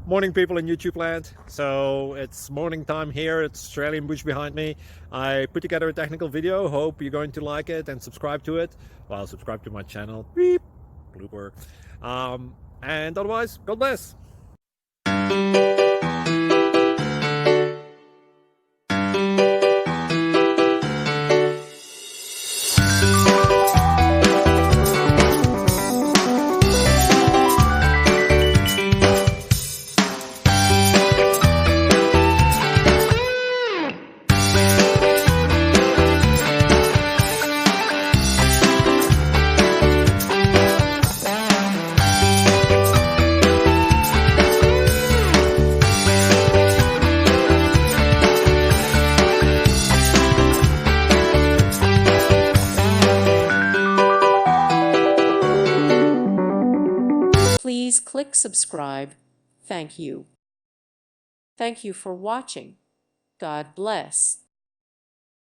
Morning, people in YouTube land. So it's morning time here. It's Australian bush behind me. I put together a technical video. Hope you're going to like it and subscribe to it. Well, subscribe to my channel. Beep. Blooper. And otherwise, God bless. Please click subscribe. Thank you. Thank you for watching. God bless.